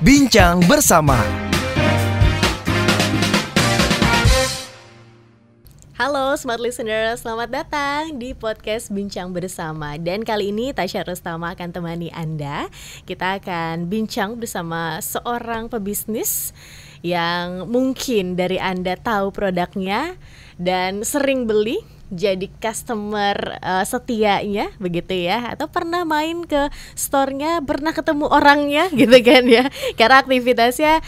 Bincang Bersama. Halo Smart Listener, selamat datang di podcast Bincang Bersama. Dan kali ini Tasya Rustama akan temani Anda. Kita akan bincang bersama seorang pebisnis yang mungkin dari Anda tahu produknya dan sering beli, jadi customer setianya begitu ya, atau pernah main ke store-nya, pernah ketemu orangnya gitu kan ya, karena aktivitasnya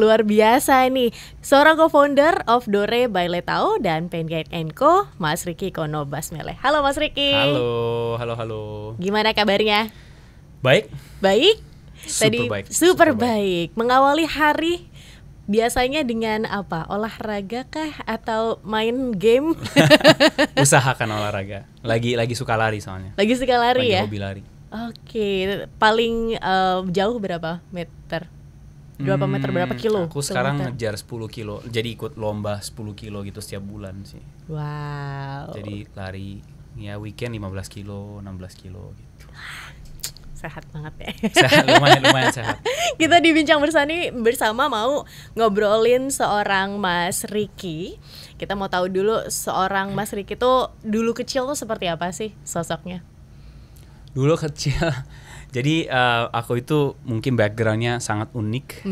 luar biasa nih. Seorang co-founder of Dore by Letao dan Penguin & Co, Mas Ricky Kono Basmele. Halo Mas Ricky. Halo. Gimana kabarnya? Baik. Super baik. Mengawali hari biasanya dengan apa? Olahraga kah atau main game? Usahakan olahraga. Lagi suka lari soalnya. Lagi suka lari ya? Hobi lari. Oke, paling jauh berapa meter? Berapa meter, berapa kilo? Aku sekarang ngejar 10 kilo. Jadi ikut lomba 10 kilo gitu setiap bulan sih. Wow. Jadi lari ya weekend 15 kilo, 16 kilo gitu. Sehat banget ya. Sehat, lumayan sehat. Kita di Bincang Bersama mau ngobrolin seorang Mas Ricky. Kita mau tahu dulu seorang Mas Ricky tuh dulu kecil tuh seperti apa sih sosoknya? Dulu kecil. Jadi aku itu mungkin backgroundnya sangat unik.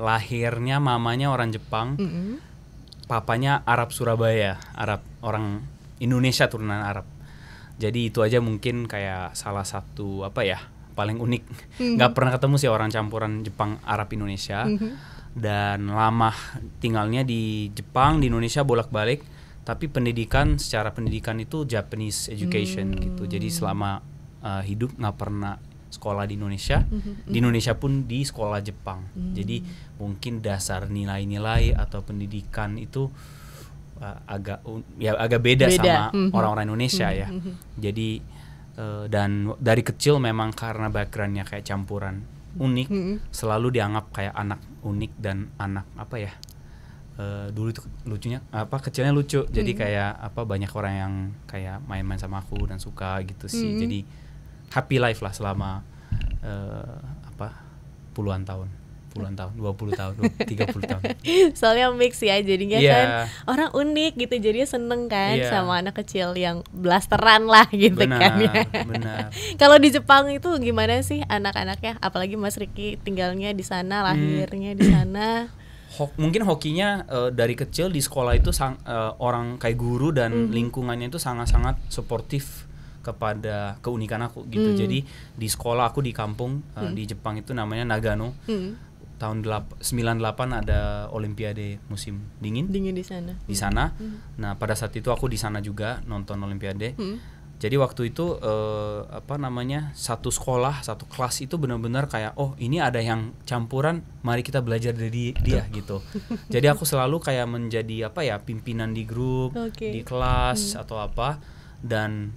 Lahirnya mamanya orang Jepang, papanya Arab Surabaya, orang Indonesia turunan Arab. Jadi itu aja mungkin kayak salah satu paling unik. Nggak pernah ketemu sih orang campuran Jepang Arab Indonesia. Dan lama tinggalnya di Jepang, di Indonesia bolak-balik. Tapi secara pendidikan itu Japanese education gitu. Jadi selama hidup nggak pernah sekolah di Indonesia. Di Indonesia pun di sekolah Jepang. Jadi mungkin dasar nilai-nilai atau pendidikan itu agak beda sama orang-orang Indonesia ya. Jadi dan dari kecil memang karena backgroundnya kayak campuran unik, selalu dianggap kayak anak unik dan anak dulu itu lucunya kecilnya lucu. Jadi kayak banyak orang yang kayak main-main sama aku dan suka gitu sih. Jadi happy life lah selama puluhan tahun, 20 tahun, 30 tahun. Soalnya mix ya jadinya kan orang unik gitu, jadinya seneng kan sama anak kecil yang blasteran lah gitu. Benar. Kalau di Jepang itu gimana sih anak-anaknya? Apalagi Mas Ricky tinggalnya di sana, lahirnya di sana. Mungkin hokinya dari kecil di sekolah itu orang kayak guru dan lingkungannya itu sangat-sangat suportif kepada keunikan aku gitu. Jadi di sekolah aku di kampung di Jepang itu namanya Nagano. Tahun 98 ada Olimpiade musim dingin di sana. Nah pada saat itu aku di sana juga nonton Olimpiade. Jadi waktu itu satu sekolah, satu kelas itu benar-benar kayak ini ada yang campuran, mari kita belajar dari dia gitu. Jadi aku selalu kayak menjadi pimpinan di grup, di kelas atau dan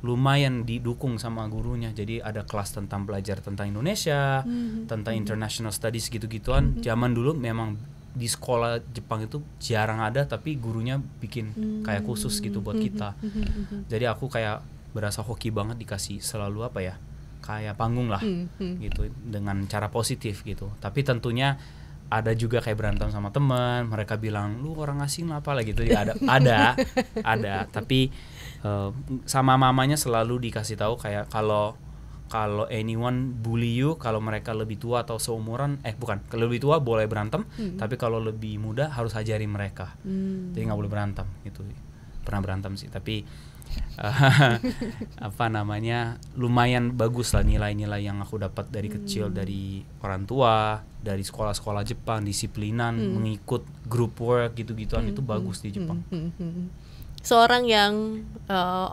lumayan didukung sama gurunya. Jadi ada kelas tentang belajar tentang Indonesia, tentang international studies gitu-gituan. Zaman dulu memang di sekolah Jepang itu jarang ada, tapi gurunya bikin kayak khusus gitu buat kita. Jadi aku kayak berasa hoki banget dikasih selalu kayak panggung lah gitu dengan cara positif gitu. Tapi tentunya ada juga kayak berantem sama teman, mereka bilang lu orang asing lah apalah gitu. Ya, ada tapi sama mamanya selalu dikasih tahu kayak kalau anyone bully you, kalau mereka lebih tua atau seumuran, kalau lebih tua boleh berantem, tapi kalau lebih muda harus ajarin mereka. Jadi nggak boleh berantem gitu. Pernah berantem sih, tapi lumayan bagus lah nilai-nilai yang aku dapat dari kecil, dari orang tua, dari sekolah-sekolah Jepang, disiplinan, mengikut group work gitu-gituan itu bagus di Jepang. Seorang yang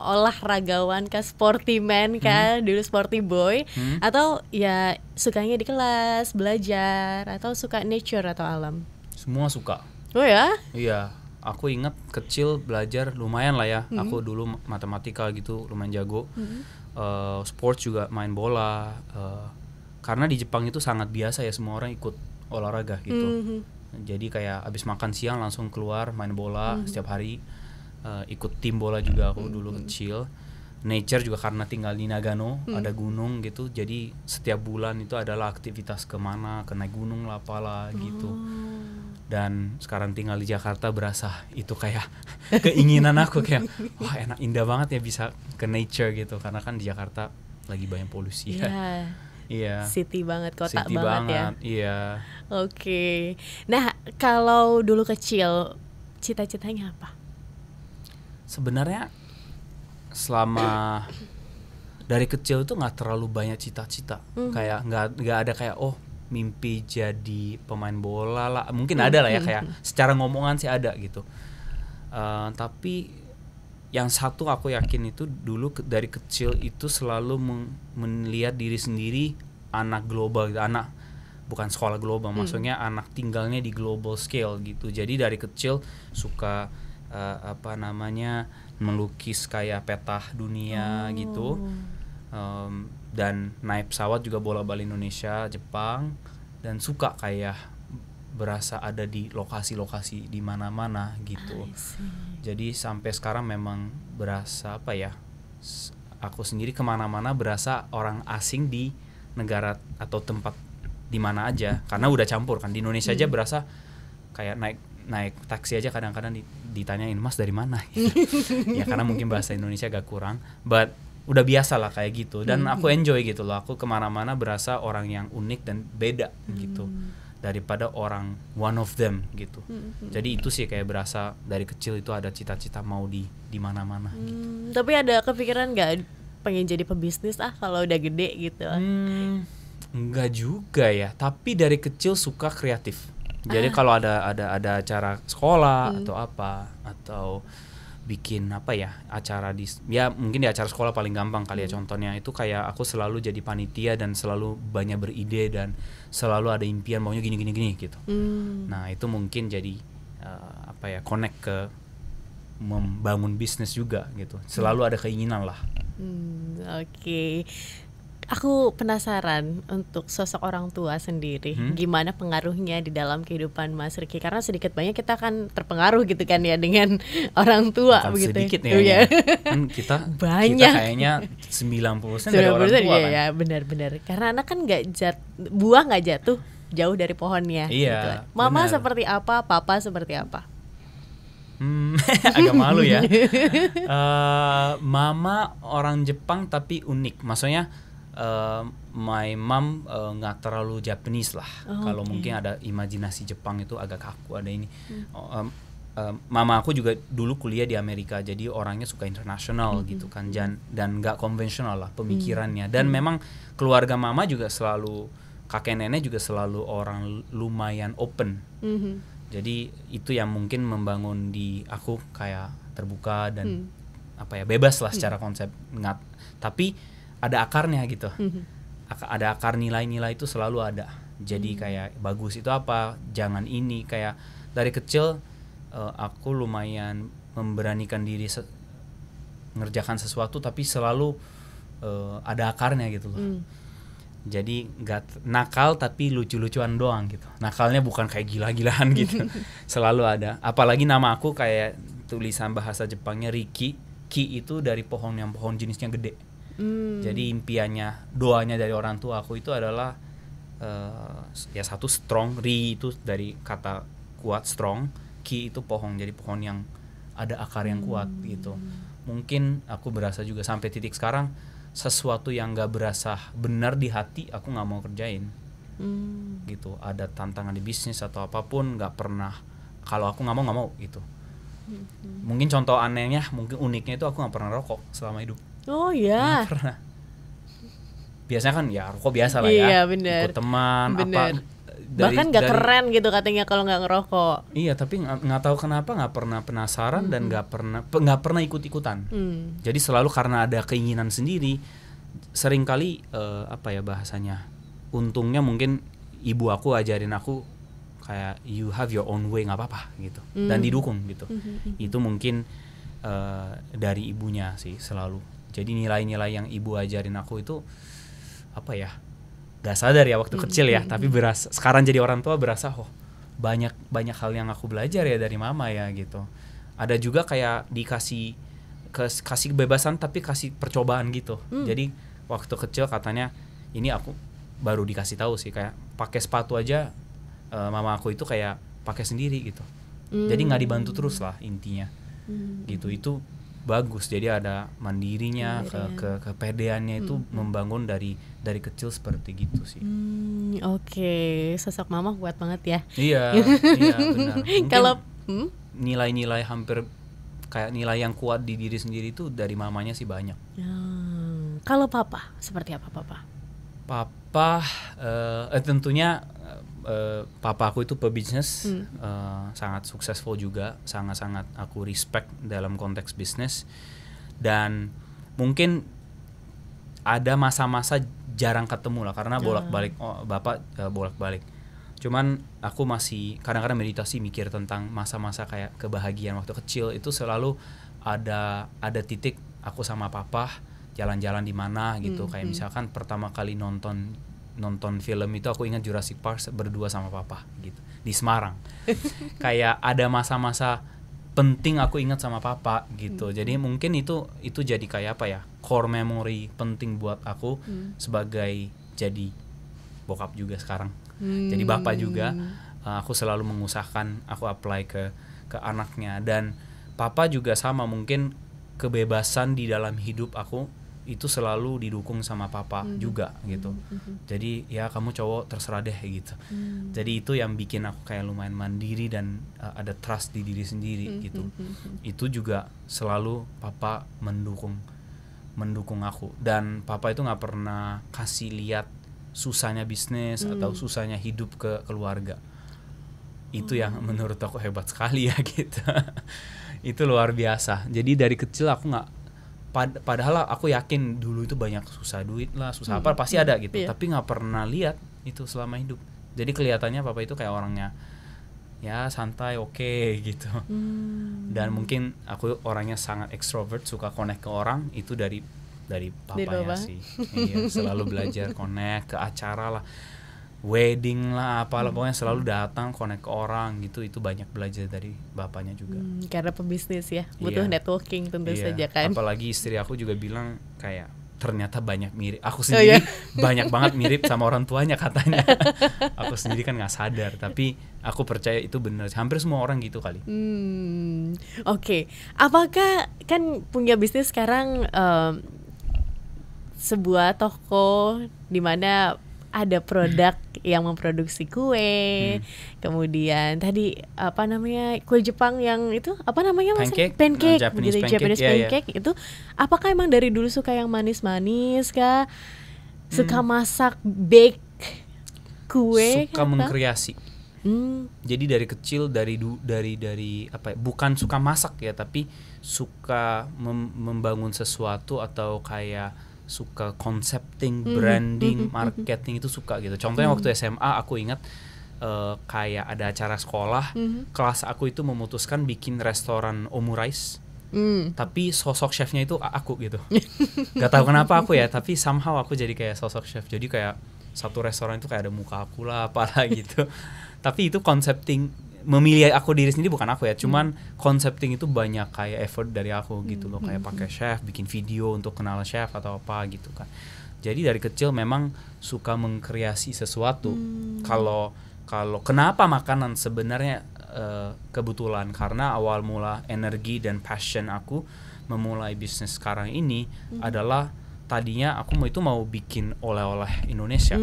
olahragawan kah, sporty man kah, dulu sporty boy, atau ya sukanya di kelas, belajar, atau suka nature atau alam? Semua suka. Oh ya? Iya, aku ingat kecil belajar lumayan lah ya. Aku dulu matematika gitu lumayan jago. Sport juga main bola. Karena di Jepang itu sangat biasa ya semua orang ikut olahraga gitu. Jadi kayak abis makan siang langsung keluar main bola setiap hari. Ikut tim bola juga aku dulu kecil. nature juga karena tinggal di Nagano, ada gunung gitu, jadi setiap bulan itu adalah aktivitas kemana, ke naik gunung lah apalah gitu. Dan sekarang tinggal di Jakarta berasa itu kayak keinginan aku kayak wah enak, indah banget ya bisa ke nature gitu, karena kan di Jakarta lagi banyak polusi ya. Iya. City banget, kota City banget ya. Iya. Oke. Nah, kalau dulu kecil cita-citanya apa? Sebenarnya selama dari kecil tuh nggak terlalu banyak cita-cita, kayak nggak ada kayak mimpi jadi pemain bola lah, mungkin ada lah ya, kayak secara ngomongan sih ada gitu. Tapi yang satu aku yakin itu dulu dari kecil itu selalu melihat diri sendiri anak global gitu, anak bukan sekolah global, maksudnya anak tinggalnya di global scale gitu. Jadi dari kecil suka melukis kayak peta dunia gitu. Dan naik pesawat juga bola-balik Indonesia, Jepang, dan suka kayak berasa ada di lokasi-lokasi di mana-mana gitu. Jadi sampai sekarang memang berasa aku sendiri kemana-mana berasa orang asing di negara atau tempat di mana aja, karena udah campur kan. Di Indonesia aja berasa kayak naik taksi aja kadang-kadang ditanyain Mas dari mana gitu. Ya karena mungkin bahasa Indonesia agak kurang, but udah biasa lah kayak gitu, dan aku enjoy gitu loh. Aku kemana-mana berasa orang yang unik dan beda gitu daripada orang one of them gitu. Jadi itu sih kayak berasa dari kecil itu ada cita-cita mau di mana-mana gitu. Tapi ada kepikiran nggak pengen jadi pebisnis kalau udah gede gitu? Enggak juga ya, tapi dari kecil suka kreatif. Jadi kalau ada acara sekolah atau apa, atau bikin acara mungkin di acara sekolah paling gampang kali ya contohnya, itu kayak aku selalu jadi panitia dan selalu banyak beride dan selalu ada impian maunya gini gitu. Nah itu mungkin jadi connect ke membangun bisnis juga gitu, selalu ada keinginan lah. Oke. Aku penasaran untuk sosok orang tua sendiri, gimana pengaruhnya di dalam kehidupan Mas Ricky? Karena sedikit banyak kita kan terpengaruh gitu kan ya dengan orang tua. Bukan begitu. Sedikit ya. Kan kita kayaknya 90% dari orang tua kan. Ya benar-benar. Karena anak kan buah nggak jatuh jauh dari pohonnya. Iya. Gitu. Mama benar. Seperti apa, papa seperti apa? Agak malu ya. Mama orang Jepang tapi unik, maksudnya my mom nggak terlalu Japanese lah. Kalau mungkin ada imajinasi Jepang itu agak kaku, ada ini. Mama aku juga dulu kuliah di Amerika, jadi orangnya suka internasional gitu kan, dan nggak konvensional lah pemikirannya. Dan memang keluarga mama juga selalu, kakek nenek juga selalu orang lumayan open. Jadi itu yang mungkin membangun di aku kayak terbuka dan bebas lah secara konsep. Tapi ada akarnya gitu. Ada akar nilai-nilai itu selalu ada. Jadi kayak bagus itu apa, jangan ini, kayak dari kecil aku lumayan memberanikan diri ngerjakan sesuatu, tapi selalu ada akarnya gitu loh. Jadi nggak nakal tapi lucu-lucuan doang gitu. Nakalnya bukan kayak gila-gilaan gitu. Selalu ada. Apalagi nama aku kayak tulisan bahasa Jepangnya Riki. Ki itu dari pohon jenisnya gede. Jadi impiannya, doanya dari orang tua aku itu adalah satu strong, ri itu dari kata kuat strong, ki itu pohon, jadi pohon yang ada akar yang kuat gitu. Mungkin aku berasa juga sampai titik sekarang sesuatu yang gak berasa benar di hati aku nggak mau kerjain. Gitu. Ada tantangan di bisnis atau apapun nggak pernah, kalau aku nggak mau gitu. Mungkin contoh anehnya, mungkin uniknya itu aku nggak pernah rokok selama hidup. Oh ya. Pernah. Biasanya kan ya rokok biasa lah ya. Iya, bener. Ikut teman bener. apa. Bahkan nggak keren gitu katanya kalau nggak ngerokok. Iya, tapi nggak tahu kenapa nggak pernah penasaran dan nggak pernah ikut-ikutan. Jadi selalu karena ada keinginan sendiri. Seringkali bahasanya. Untungnya mungkin ibu aku ajarin aku kayak you have your own way, nggak apa-apa gitu. Dan didukung gitu. Itu mungkin dari ibunya sih selalu. Jadi nilai-nilai yang ibu ajarin aku itu gak sadar ya waktu kecil ya, tapi berasa sekarang jadi orang tua berasa banyak hal yang aku belajar ya dari mama ya gitu. Ada juga kayak dikasih kasih kebebasan tapi kasih percobaan gitu. Jadi waktu kecil katanya, ini aku baru dikasih tahu sih, kayak pakai sepatu aja mama aku itu kayak pakai sendiri gitu. Jadi nggak dibantu terus lah intinya. Gitu, itu bagus. Jadi ada mandirinya, kepedeannya itu membangun dari kecil seperti gitu sih. Oke, sosok mama kuat banget ya. Iya benar. Kalau nilai-nilai hampir kayak nilai yang kuat di diri sendiri itu dari mamanya sih banyak. Kalau papa seperti apa papa? Papa tentunya papa aku itu pebisnis, sangat successful juga, sangat-sangat aku respect dalam konteks bisnis. Dan mungkin ada masa-masa jarang ketemu lah karena bolak-balik bapak bolak-balik. Cuman aku masih kadang-kadang meditasi mikir tentang masa-masa kayak kebahagiaan waktu kecil itu selalu ada titik aku sama papa jalan-jalan di mana gitu. Kayak misalkan pertama kali nonton film itu aku ingat Jurassic Park berdua sama papa gitu di Semarang. Kayak ada masa-masa penting aku ingat sama papa gitu. Jadi mungkin itu jadi kayak apa ya, core memory penting buat aku sebagai jadi bokap juga sekarang. Jadi bapak juga, aku selalu mengusahakan aku apply ke anaknya. Dan papa juga sama, mungkin kebebasan di dalam hidup aku itu selalu didukung sama papa juga gitu. Jadi ya kamu cowok terserah deh gitu. Jadi itu yang bikin aku kayak lumayan mandiri dan ada trust di diri sendiri gitu. Itu juga selalu papa mendukung aku. Dan papa itu nggak pernah kasih lihat susahnya bisnis atau susahnya hidup ke keluarga. Itu yang menurut aku hebat sekali ya gitu. Itu luar biasa. Jadi dari kecil aku nggak, padahal aku yakin dulu itu banyak susah duit lah, susah apa pasti ada gitu, tapi nggak pernah lihat itu selama hidup. Jadi kelihatannya papa itu kayak orangnya ya santai, oke gitu. Dan mungkin aku orangnya sangat extrovert, suka connect ke orang, itu dari papanya sih. Iya, selalu belajar connect ke acara lah, wedding lah, apalah, pokoknya selalu datang connect ke orang gitu. Itu banyak belajar dari bapaknya juga. Karena pebisnis ya, butuh networking tentu saja kan. Apalagi istri aku juga bilang kayak ternyata banyak mirip. Aku sendiri banyak banget mirip sama orang tuanya katanya. Aku sendiri kan nggak sadar, tapi aku percaya itu benar. Hampir semua orang gitu kali. Oke. Apakah kan punya bisnis sekarang, sebuah toko di mana ada produk yang memproduksi kue, kemudian tadi apa namanya, kue Jepang yang itu apa namanya mas? Pancake, Japanese pancake itu. Apakah emang dari dulu suka yang manis-manis kah? Suka masak, bake kue? Suka mengkreasi. Jadi dari kecil dari apa ya, bukan suka masak ya, tapi suka membangun sesuatu atau kayak suka concepting, branding, marketing, itu suka gitu. Contohnya waktu SMA aku ingat kayak ada acara sekolah, kelas aku itu memutuskan bikin restoran omurice, tapi sosok chefnya itu aku gitu. Gak tahu kenapa aku ya, tapi somehow aku jadi kayak sosok chef. Jadi kayak satu restoran itu kayak ada muka aku lah, apalah gitu. Tapi itu concepting, memilih aku diri sendiri bukan aku ya, cuman concepting itu banyak kayak effort dari aku gitu loh, kayak pakai chef, bikin video untuk kenal chef atau apa gitu kan. Jadi dari kecil memang suka mengkreasi sesuatu. Kalau kenapa makanan sebenarnya kebetulan karena awal mula energi dan passion aku memulai bisnis sekarang ini adalah tadinya aku mau bikin oleh-oleh Indonesia.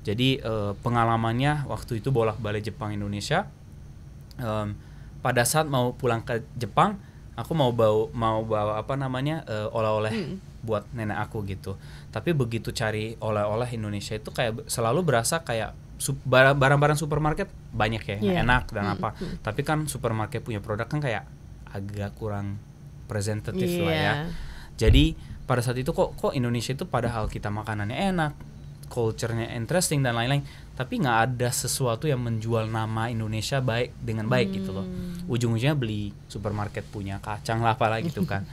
Jadi pengalamannya waktu itu bolak-balik Jepang Indonesia. Pada saat mau pulang ke Jepang, aku mau bawa apa namanya oleh-oleh buat nenek aku gitu. Tapi begitu cari oleh-oleh Indonesia itu kayak selalu berasa kayak barang-barang supermarket banyak ya, enak dan apa. Tapi kan supermarket punya produk kan kayak agak kurang presentatif lah ya. Jadi pada saat itu kok Indonesia itu padahal kita makanannya enak, culture-nya interesting dan lain-lain, tapi nggak ada sesuatu yang menjual nama Indonesia dengan baik gitu loh. Ujung-ujungnya beli supermarket punya kacang lah apalah gitu kan.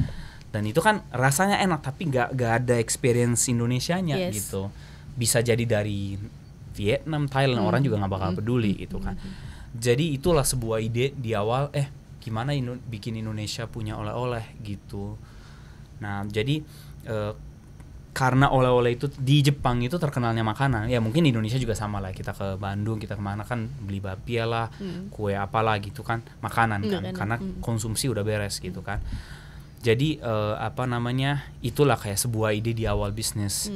Dan itu kan rasanya enak tapi nggak ada experience Indonesianya gitu. Bisa jadi dari Vietnam, Thailand, orang juga nggak bakal peduli gitu kan. Jadi itulah sebuah ide di awal, gimana bikin Indonesia punya oleh-oleh gitu. Nah jadi karena oleh-oleh itu di Jepang itu terkenalnya makanan, ya mungkin di Indonesia juga sama lah, kita ke Bandung, kita kemana kan beli bapia lah, kue apalah gitu kan, makanan kan, karena konsumsi udah beres gitu kan. Jadi itulah kayak sebuah ide di awal bisnis.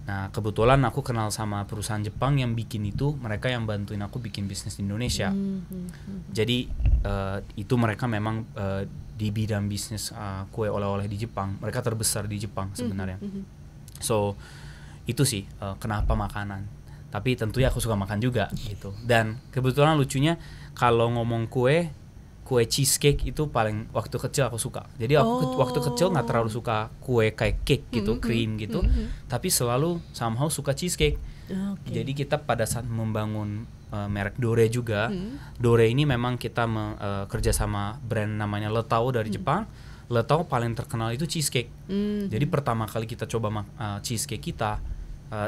Nah kebetulan aku kenal sama perusahaan Jepang yang bikin itu, mereka yang bantuin aku bikin bisnis di Indonesia. Jadi itu mereka memang di bidang bisnis kue oleh-oleh di Jepang, mereka terbesar di Jepang sebenarnya. So itu sih kenapa makanan. Tapi tentunya aku suka makan juga gitu. Dan kebetulan lucunya kalau ngomong kue cheesecake itu paling waktu kecil aku suka. Jadi aku waktu kecil nggak terlalu suka kue kayak cake gitu, cream gitu. Tapi selalu somehow suka cheesecake. Jadi kita pada saat membangun merek Dore juga, Dore ini memang kita kerja sama brand namanya Letao dari Jepang. Letao paling terkenal itu cheesecake. Jadi pertama kali kita coba cheesecake kita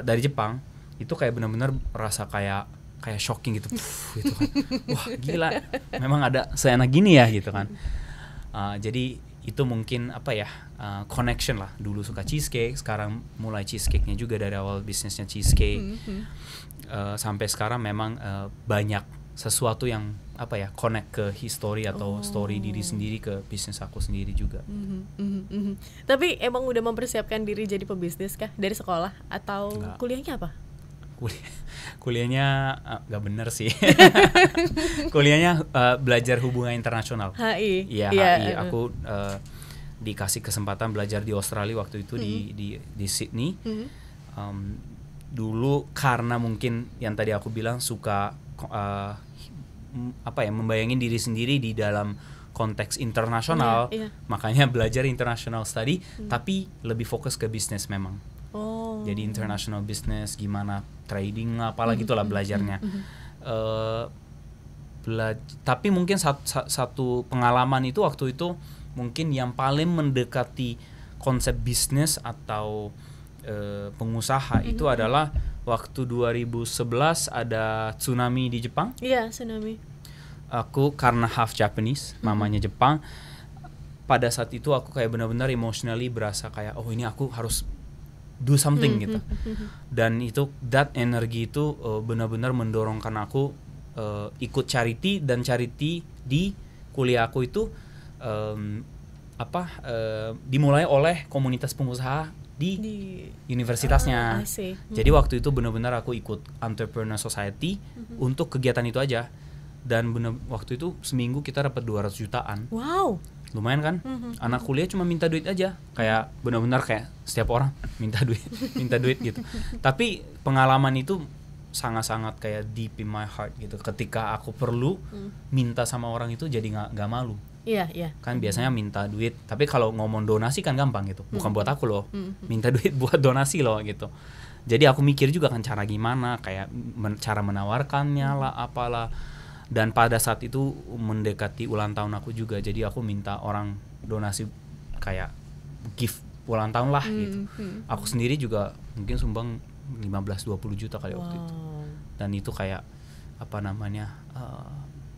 dari Jepang, itu kayak benar-benar rasa kayak shocking gitu, gitu kan. Wah gila, memang ada seenak gini ya gitu kan. Jadi itu mungkin connection lah. Dulu suka cheesecake, sekarang mulai cheesecake-nya juga dari awal bisnisnya cheesecake. Sampai sekarang memang banyak sesuatu yang connect ke history atau story diri sendiri ke bisnis aku sendiri juga. Tapi emang udah mempersiapkan diri jadi pebisnis kah dari sekolah atau kuliahnya apa? Kuliahnya nggak bener sih. Kuliahnya belajar hubungan internasional. HI. Iya, HI. Aku dikasih kesempatan belajar di Australia waktu itu di Sydney. Dulu karena mungkin yang tadi aku bilang suka membayangin diri sendiri di dalam konteks internasional, makanya belajar international study, tapi lebih fokus ke bisnis memang. Jadi international business, gimana trading, apalah gitulah belajarnya. Tapi mungkin satu pengalaman itu waktu itu mungkin yang paling mendekati konsep bisnis atau pengusaha itu adalah waktu 2011 ada tsunami di Jepang. Iya, tsunami. Aku karena half Japanese, mamanya Jepang. Pada saat itu aku kayak benar-benar emotionally berasa kayak ini aku harus do something gitu. Dan itu that energy itu benar-benar mendorongkan aku ikut charity, dan charity di kuliah aku itu dimulai oleh komunitas pengusaha di universitasnya. Jadi waktu itu benar-benar aku ikut Entrepreneur Society untuk kegiatan itu aja. Dan waktu itu seminggu kita dapat 200 jutaan. Wow. Lumayan kan? Anak kuliah cuma minta duit aja. Kayak benar-benar kayak setiap orang minta duit gitu. Tapi pengalaman itu sangat-sangat kayak deep in my heart gitu. Ketika aku perlu minta sama orang itu jadi nggak malu. Iya. Kan biasanya minta duit, tapi kalau ngomong donasi kan gampang gitu. Bukan buat aku loh. Minta duit buat donasi loh gitu. Jadi aku mikir juga kan cara gimana, kayak cara menawarkannya lah, apalah. Dan pada saat itu mendekati ulang tahun aku juga, jadi aku minta orang donasi kayak gift ulang tahun lah gitu. Aku sendiri juga mungkin sumbang 15-20 juta kali waktu itu. Dan itu kayak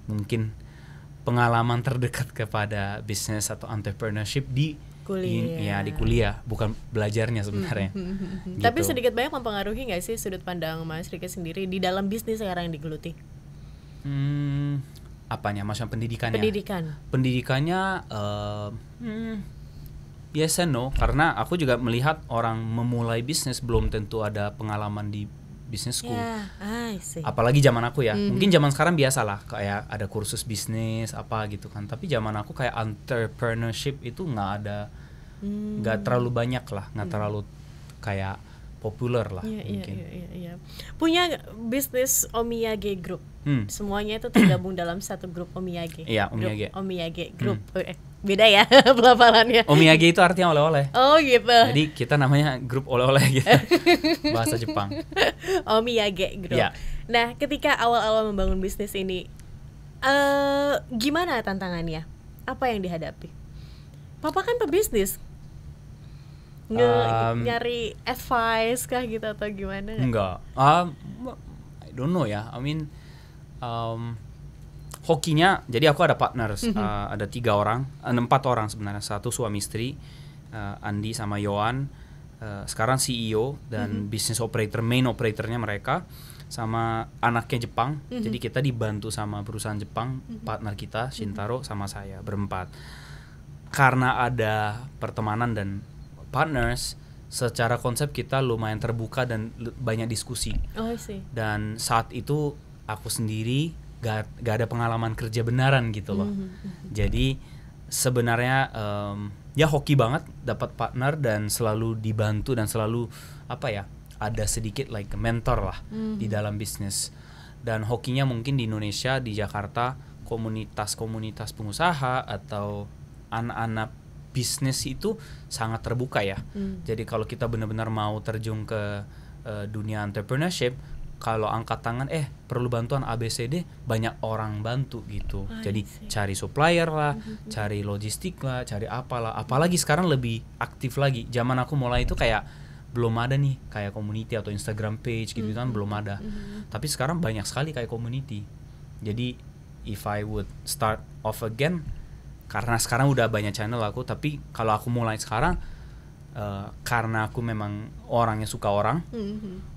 mungkin pengalaman terdekat kepada bisnis atau entrepreneurship di kuliah. Di kuliah, bukan belajarnya sebenarnya. Gitu. Tapi sedikit banyak mempengaruhi nggak sih sudut pandang Mas Riki sendiri di dalam bisnis sekarang yang digeluti? Apanya? Maksudnya pendidikannya? Pendidikannya yes and no, karena aku juga melihat orang memulai bisnis belum tentu ada pengalaman di business school. Apalagi zaman aku ya. Mungkin zaman sekarang biasa lah, kayak ada kursus bisnis apa gitu kan. Tapi zaman aku kayak entrepreneurship itu nggak terlalu banyak lah, nggak terlalu kayak populer lah. Iya. Punya bisnis Omiyage Group. Semuanya itu tergabung dalam satu grup Omiyage. Iya, Omiyage. Omiyage Group. Beda ya pelafalannya. Omiyage itu artinya oleh-oleh. Oh gitu. Jadi kita namanya grup oleh-oleh gitu. Bahasa Jepang. Omiyage Group. Ya. Nah, ketika awal-awal membangun bisnis ini, gimana tantangannya? Apa yang dihadapi? Papa kan pebisnis. Nyari advice kah gitu atau gimana? Enggak. I don't know ya. I mean, hokinya, jadi aku ada partners, ada 4 orang sebenarnya, 1 suami istri, Andi sama Yohan, sekarang CEO dan business operator, main operatornya mereka, sama anaknya Jepang. Jadi kita dibantu sama perusahaan Jepang, partner kita Shintaro sama saya, berempat. Karena ada pertemanan dan partners, secara konsep kita lumayan terbuka dan banyak diskusi. Dan saat itu aku sendiri gak ada pengalaman kerja benaran gitu loh. Jadi sebenarnya ya hoki banget dapat partner dan selalu dibantu dan selalu ada sedikit like mentor lah di dalam bisnis. Dan hokinya mungkin di Indonesia, di Jakarta, komunitas-komunitas pengusaha atau anak-anak bisnis itu sangat terbuka ya. Jadi kalau kita benar-benar mau terjun ke dunia entrepreneurship, kalau angkat tangan perlu bantuan ABCD, banyak orang bantu gitu. Jadi cari supplier lah, cari logistik lah, cari apalah. Apalagi sekarang lebih aktif lagi. Zaman aku mulai itu kayak belum ada nih kayak community atau Instagram page gitu kan, belum ada. Tapi sekarang banyak sekali kayak community. Jadi if I would start off again, karena sekarang udah banyak channel aku, tapi kalau aku mulai sekarang karena aku memang orangnya suka orang,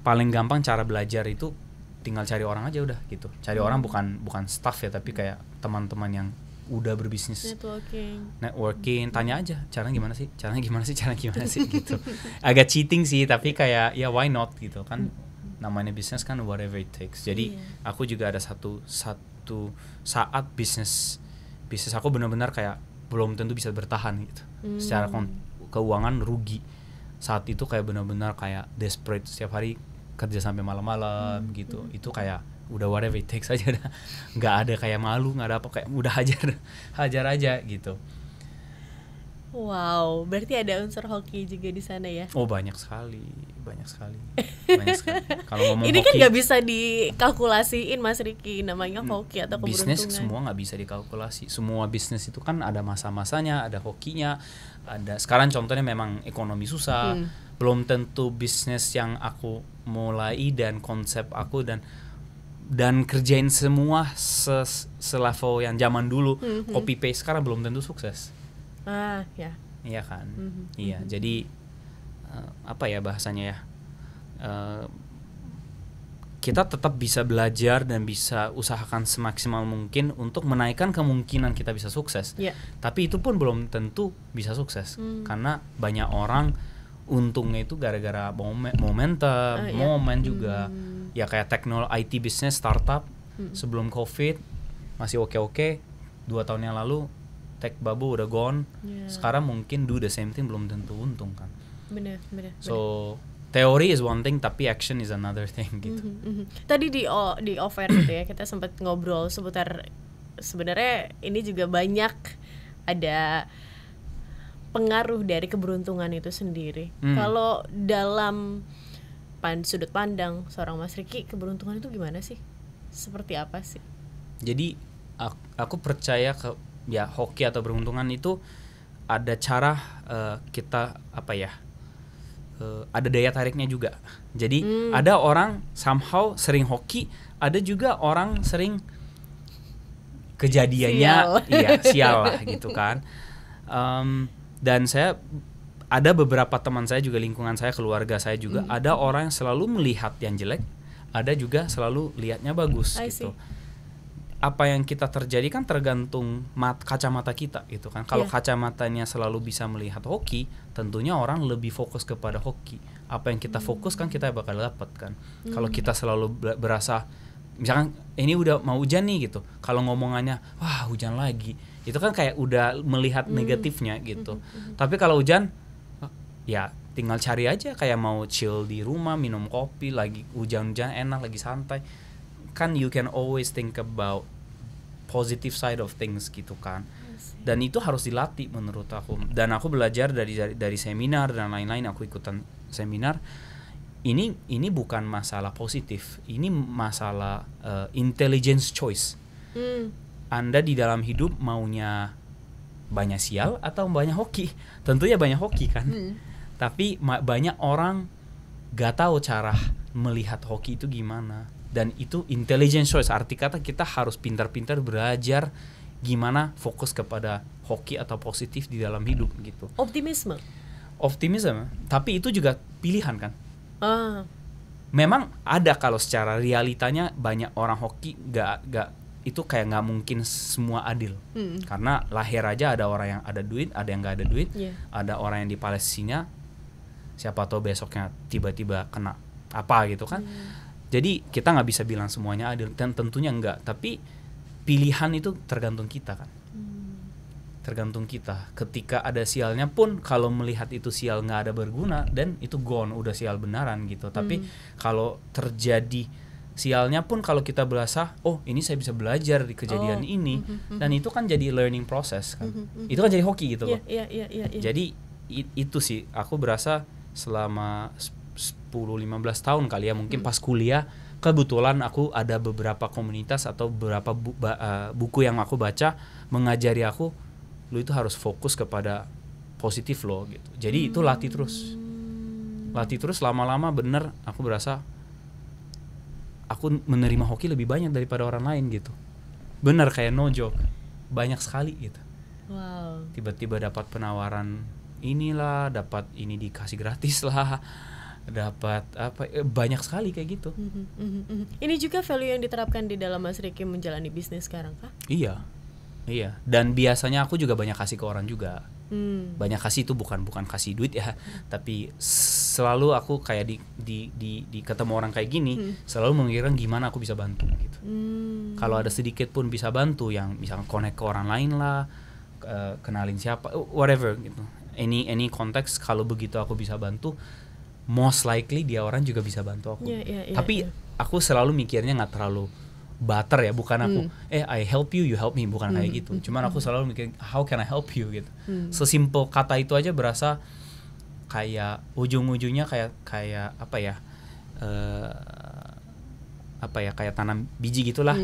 paling gampang cara belajar itu tinggal cari orang aja udah gitu. Cari orang bukan staff ya, tapi kayak teman-teman yang udah berbisnis, networking, tanya aja caranya gimana sih gitu. Agak cheating sih, tapi kayak ya why not gitu kan, namanya bisnis kan whatever it takes. Jadi aku juga ada satu saat bisnis aku benar-benar kayak belum tentu bisa bertahan gitu. Secara keuangan rugi. Saat itu kayak benar-benar kayak desperate, setiap hari kerja sampai malam-malam gitu. Itu kayak udah whatever it takes aja dah. Nggak ada kayak malu, nggak ada apa, kayak udah hajar aja gitu. Wow, berarti ada unsur hoki juga di sana ya? Oh banyak sekali. Kalau ngomong ini hoki, kan nggak bisa dikalkulasiin Mas Ricky, namanya hoki atau keberuntungan. Bisnis semua nggak bisa dikalkulasi. Semua bisnis itu kan ada masa-masanya, ada hokinya. Ada sekarang contohnya memang ekonomi susah. Belum tentu bisnis yang aku mulai dan konsep aku dan kerjain semua selevel yang zaman dulu, copy paste, sekarang belum tentu sukses. Iya kan. Iya, jadi apa ya bahasanya ya, kita tetap bisa belajar dan bisa usahakan semaksimal mungkin untuk menaikkan kemungkinan kita bisa sukses. Tapi itu pun belum tentu bisa sukses, karena banyak orang untungnya itu gara-gara momentum, momen juga. Ya kayak teknologi IT business startup sebelum COVID masih oke-oke, 2 tahun yang lalu tech bubble udah gone. Sekarang mungkin do the same thing belum tentu untung kan. Bener. So teori is one thing, tapi action is another thing gitu. Tadi di offer gitu ya, kita sempat ngobrol seputar sebenarnya ini juga banyak ada pengaruh dari keberuntungan itu sendiri. Kalau dalam sudut pandang seorang Mas Ricky, keberuntungan itu gimana sih? Seperti apa sih? Jadi aku percaya ya hoki atau beruntungan itu ada cara kita ada daya tariknya juga. Jadi ada orang somehow sering hoki, ada juga orang sering kejadiannya sial lah gitu kan. Dan saya ada beberapa teman saya juga, lingkungan saya, keluarga saya juga, ada orang yang selalu melihat yang jelek, ada juga selalu lihatnya bagus gitu. Apa yang kita terjadi kan tergantung kacamata kita gitu kan. Kalau kacamatanya selalu bisa melihat hoki, tentunya orang lebih fokus kepada hoki. Apa yang kita fokus kan kita bakal dapat kan. Kalau kita selalu berasa misalkan ini udah mau hujan nih gitu, kalau ngomongannya wah hujan lagi, itu kan kayak udah melihat negatifnya gitu. Tapi kalau hujan ya tinggal cari aja, kayak mau chill di rumah, minum kopi, lagi hujan-hujan enak, lagi santai kan, you can always think about positive side of things gitu kan. Dan itu harus dilatih menurut aku. Dan aku belajar dari seminar dan lain-lain, aku ikutan seminar. Ini bukan masalah positif, ini masalah intelligence choice. Anda di dalam hidup maunya banyak sial atau banyak hoki? Tentunya banyak hoki kan. Tapi banyak orang gak tahu cara melihat hoki itu gimana. Dan itu intelligent choice, arti kata kita harus pintar-pintar belajar gimana fokus kepada hoki atau positif di dalam hidup gitu. Optimisme, tapi itu juga pilihan kan. ah, Memang ada kalau secara realitanya banyak orang hoki gak itu kayak nggak mungkin semua adil. Karena lahir aja ada orang yang ada duit, ada yang nggak ada duit, yeah. ada orang yang di Palestina, siapa tahu besoknya tiba-tiba kena apa gitu kan. Jadi kita nggak bisa bilang semuanya adil, dan tentunya enggak. Tapi pilihan itu tergantung kita kan. Tergantung kita. Ketika ada sialnya pun, kalau melihat itu sial nggak ada berguna, dan itu gone, udah sial benaran gitu. Tapi kalau terjadi sialnya pun, kalau kita berasa, oh ini saya bisa belajar di kejadian ini, dan itu kan jadi learning process kan. Itu kan jadi hoki gitu loh. Yeah. Jadi itu sih aku berasa selama 10-15 tahun kali ya, mungkin pas kuliah kebetulan aku ada beberapa komunitas atau beberapa buku yang aku baca mengajari aku, lu itu harus fokus kepada positif lo gitu. Jadi itu latih terus lama-lama bener aku berasa aku menerima hoki lebih banyak daripada orang lain gitu. Bener, kayak no joke, banyak sekali gitu. Wow. Tiba-tiba dapat penawaran inilah, dapat ini dikasih gratis lah, dapat apa, banyak sekali kayak gitu. Ini juga value yang diterapkan di dalam Mas Ricky menjalani bisnis sekarang kah? Iya. Dan biasanya aku juga banyak kasih ke orang juga. Banyak kasih itu bukan kasih duit ya, tapi selalu aku kayak di ketemu orang kayak gini, selalu memikirkan gimana aku bisa bantu gitu. Kalau ada sedikit pun bisa bantu, yang misalnya connect ke orang lain lah, kenalin siapa, whatever gitu. Any konteks, kalau begitu aku bisa bantu, most likely dia orang juga bisa bantu aku. Tapi aku selalu mikirnya nggak terlalu butter ya, bukan aku I help you, you help me, bukan kayak gitu. Cuman aku selalu mikir, how can I help you gitu. Sesimpel kata itu aja berasa kayak ujung-ujungnya kayak apa ya, kayak tanam biji gitulah.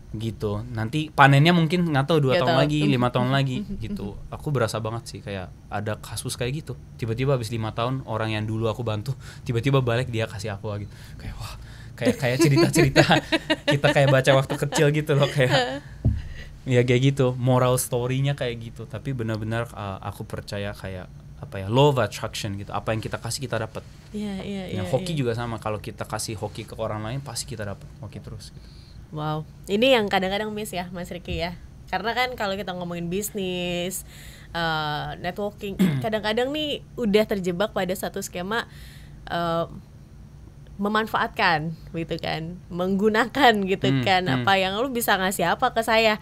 Gitu, nanti panennya mungkin nggak tahu 2 tahun lagi, 5 tahun lagi gitu. Aku berasa banget sih kayak ada kasus kayak gitu, tiba-tiba habis 5 tahun orang yang dulu aku bantu tiba-tiba balik, dia kasih aku lagi, kayak wah, kayak cerita-cerita kita kayak baca waktu kecil gitu loh, kayak ya kayak gitu, moral story-nya kayak gitu. Tapi benar-benar aku percaya kayak apa ya, law of attraction gitu, apa yang kita kasih kita dapat. Hoki juga sama, kalau kita kasih hoki ke orang lain pasti kita dapat hoki terus gitu. Wow, ini yang kadang-kadang miss ya Mas Ricky ya. Karena kan kalau kita ngomongin bisnis, networking, kadang-kadang nih udah terjebak pada satu skema memanfaatkan gitu kan, menggunakan gitu kan, apa yang lu bisa ngasih apa ke saya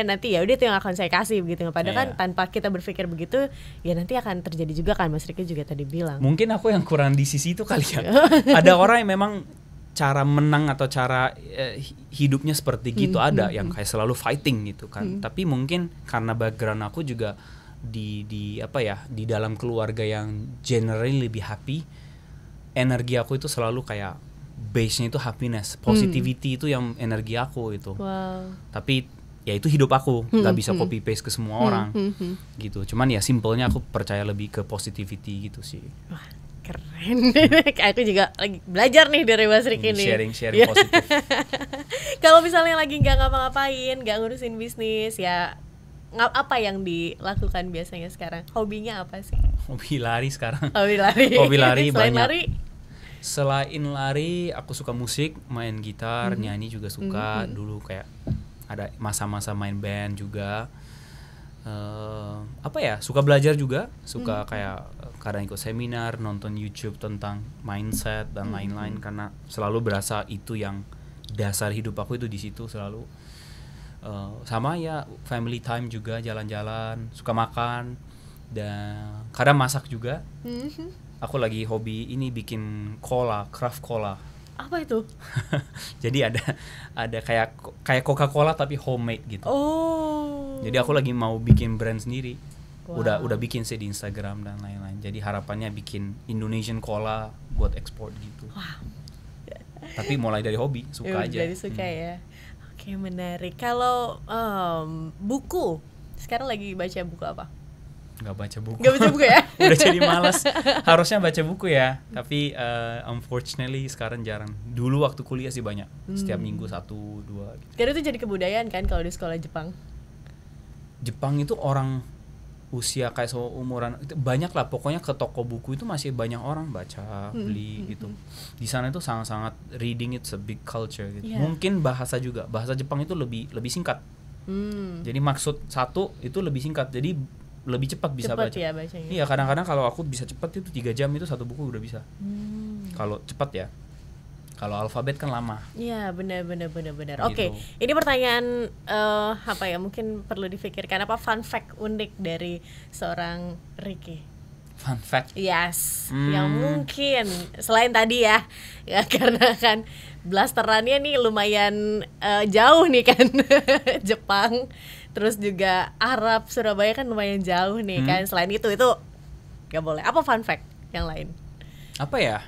nanti ya udah itu yang akan saya kasih begitu. Padahal kan tanpa kita berpikir begitu, ya nanti akan terjadi juga kan, Mas Ricky juga tadi bilang. Mungkin aku yang kurang di sisi itu kali ya. Ada orang yang memang cara menang atau cara hidupnya seperti gitu, ada yang kayak selalu fighting gitu kan. Tapi mungkin karena background aku juga di apa ya, di dalam keluarga yang generally lebih happy, energi aku itu selalu kayak base-nya itu happiness, positivity itu yang energi aku itu. Wow. Tapi ya itu hidup aku, nggak bisa copy paste ke semua orang gitu. Cuman ya simpelnya aku percaya lebih ke positivity gitu sih. Wah, keren. Aku juga lagi belajar nih dari Mas Ricky nih. Sharing positif. Kalau misalnya lagi nggak ngapa-ngapain, nggak ngurusin bisnis, ya apa yang dilakukan biasanya sekarang? Hobinya apa sih? Hobi lari sekarang. Hobi lari Selain banyak. Selain lari, aku suka musik, main gitar, nyanyi juga suka. Dulu kayak ada masa-masa main band juga. Apa ya, suka belajar juga, suka kayak kadang ikut seminar, nonton YouTube tentang mindset dan lain-lain, karena selalu berasa itu yang dasar hidup aku itu di situ selalu. Sama ya family time juga, jalan-jalan, suka makan, dan kadang masak juga. Aku lagi hobi ini bikin cola, craft cola. Apa itu? Jadi ada kayak Coca-Cola tapi homemade gitu. Oh. Jadi aku lagi mau bikin brand sendiri. Wow. Udah bikin sih di Instagram dan lain-lain. Jadi harapannya bikin Indonesian cola buat ekspor gitu. Wow. Tapi mulai dari hobi, suka aja. Dari suka ya. Oke, menarik. Kalau buku, sekarang lagi baca buku apa? nggak baca buku. Nggak baca buku ya? Udah jadi malas. Harusnya baca buku ya, tapi unfortunately sekarang jarang. Dulu waktu kuliah sih banyak, setiap minggu 1-2 gitu. Karena itu jadi kebudayaan kan kalau di sekolah Jepang. Jepang itu orang usia kayak seumuran banyak lah, pokoknya ke toko buku itu masih banyak orang baca, beli gitu. Di sana itu sangat-sangat reading, it's a big culture gitu. Yeah. Mungkin bahasa juga, bahasa Jepang itu lebih singkat. Jadi maksud satu itu lebih singkat, jadi lebih cepat bisa cepet baca. Ya bacanya. Iya, kadang-kadang kalau aku bisa cepat itu 3 jam itu satu buku udah bisa. Kalau cepat ya. Kalau alfabet kan lama. Iya, benar. Gitu. Oke, ini pertanyaan apa ya? Mungkin perlu difikirkan, apa fun fact unik dari seorang Ricky? Fun fact. Yes, yang mungkin selain tadi ya karena kan blasterannya nih lumayan jauh nih kan Jepang, terus juga Arab, Surabaya kan lumayan jauh nih kan. Selain itu nggak boleh. Apa fun fact yang lain? Apa ya?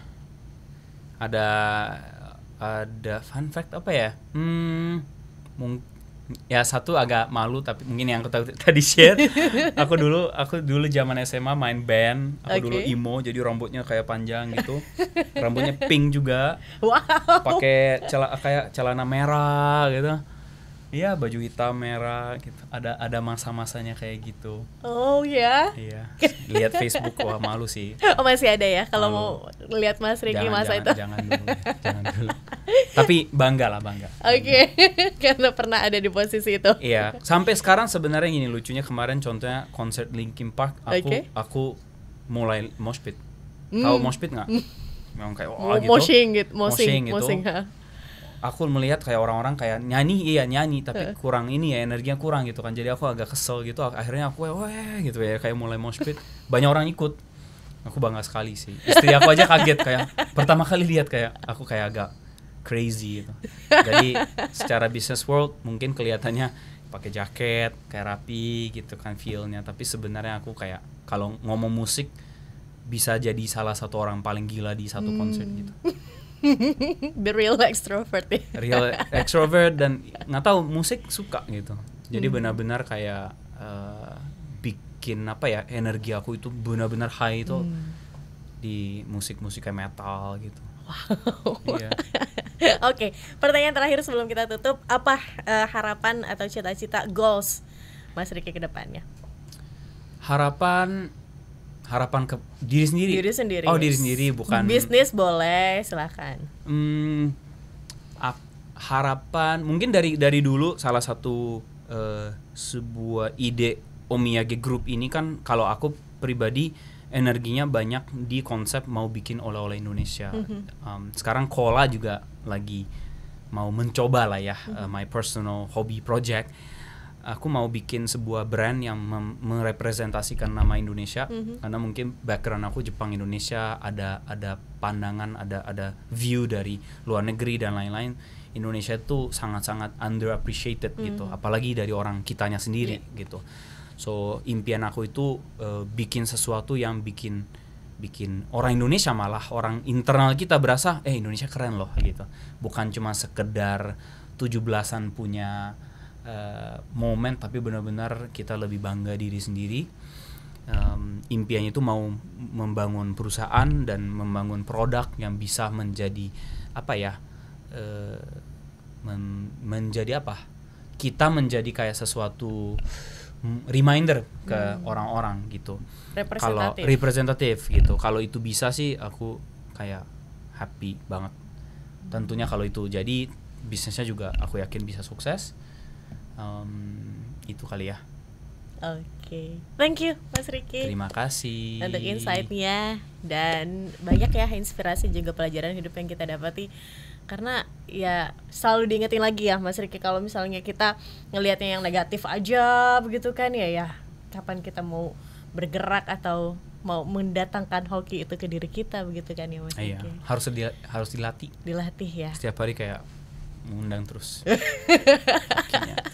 Ada fun fact apa ya? Ya satu agak malu tapi mungkin yang aku tadi share. Aku dulu zaman SMA main band. Aku dulu emo, jadi rambutnya kayak panjang gitu. Rambutnya pink juga. Wow. Pakai celana merah gitu. Iya, baju hitam merah gitu. Ada masa-masanya kayak gitu. Oh ya. Iya. Lihat Facebook, wah malu sih. Oh, masih ada ya kalau mau lihat Mas Ricky masa itu. Jangan dulu. Tapi bangga. Oke. Karena pernah ada di posisi itu. Iya. Sampai sekarang sebenarnya ini lucunya, kemarin contohnya konser Linkin Park, aku mulai mosh pit. Tahu mosh pit nggak? Memang kayak gitu. Moshing gitu. Aku melihat kayak orang-orang kayak nyanyi tapi kurang ini ya, energinya kurang gitu kan. Jadi aku agak kesel gitu. Akhirnya aku gitu ya, kayak mulai mosh pit. Banyak orang ikut. Aku bangga sekali sih. Istri aku aja kaget kayak pertama kali lihat kayak aku kayak agak crazy gitu. Jadi secara business world mungkin kelihatannya pakai jaket kayak rapi gitu kan feel-nya, tapi sebenarnya aku kayak kalau ngomong musik bisa jadi salah satu orang paling gila di satu konser gitu. The real extrovert ya. Real extrovert dan nggak tahu musik suka gitu. Jadi benar-benar kayak bikin apa ya, energi aku itu benar-benar high itu di musik-musik kayak metal gitu. Wow. Iya. Oke, pertanyaan terakhir sebelum kita tutup, apa harapan atau cita-cita goals Mas Ricky ke depannya? Harapan ke diri sendiri. Diri sendiri. Oh, diri sendiri, bukan bisnis boleh, silakan. Harapan mungkin dari dulu salah satu sebuah ide Omiyage Group ini kan, kalau aku pribadi energinya banyak di konsep mau bikin oleh-oleh Indonesia. Sekarang Cola juga lagi mau mencoba lah ya, my personal hobby project. Aku mau bikin sebuah brand yang merepresentasikan nama Indonesia, karena mungkin background aku Jepang Indonesia, ada pandangan, ada view dari luar negeri dan lain-lain. Indonesia itu sangat-sangat underappreciated gitu, apalagi dari orang kitanya sendiri gitu. So impian aku itu bikin sesuatu yang bikin orang Indonesia, malah orang internal kita berasa Indonesia keren loh gitu. Bukan cuma sekedar 17-an punya momen, tapi benar-benar kita lebih bangga diri sendiri. Impiannya itu mau membangun perusahaan dan membangun produk yang bisa menjadi apa ya, menjadi apa, kita menjadi kayak sesuatu reminder ke orang-orang gitu. Kalau representatif gitu, kalau itu bisa sih aku kayak happy banget. Tentunya kalau itu jadi bisnisnya juga aku yakin bisa sukses. Itu kali ya. Oke. Thank you Mas Ricky. Terima kasih untuk insight-nya, dan banyak ya inspirasi juga pelajaran hidup yang kita dapati. Karena ya selalu diingetin lagi ya Mas Ricky, kalau misalnya kita ngelihatnya yang negatif aja begitu kan ya kapan kita mau bergerak atau mau mendatangkan hoki itu ke diri kita begitu kan ya Mas Ricky. Iya, harus dilatih ya. Setiap hari kayak mengundang terus.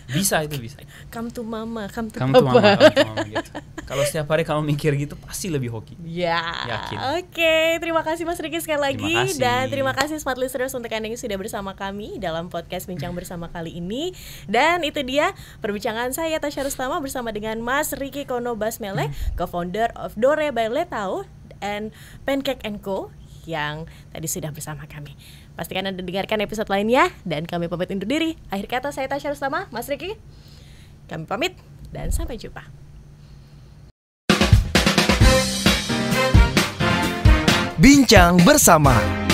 Bisa itu bisa. Come to mama, come to Kamu papa. tuh mama, kamu tuh mama gitu. Kalau setiap hari kamu mikir gitu pasti lebih hoki. Ya, Yakin. Oke, terima kasih Mas Riki sekali lagi. Terima kasih. Dan terima kasih Smart Listeners untuk Anda yang sudah bersama kami dalam podcast Bincang Bersama kali ini. Dan itu dia perbincangan saya Tasya Rustama bersama dengan Mas Riki Kono Basmele, co-founder of Dore by Letao and Pancake & Co yang tadi sudah bersama kami. Pastikan Anda dengarkan episode lainnya dan kami pamit undur diri. Akhir kata saya Tasya Rustama, Mas Riki. Kami pamit dan sampai jumpa. Bincang Bersama.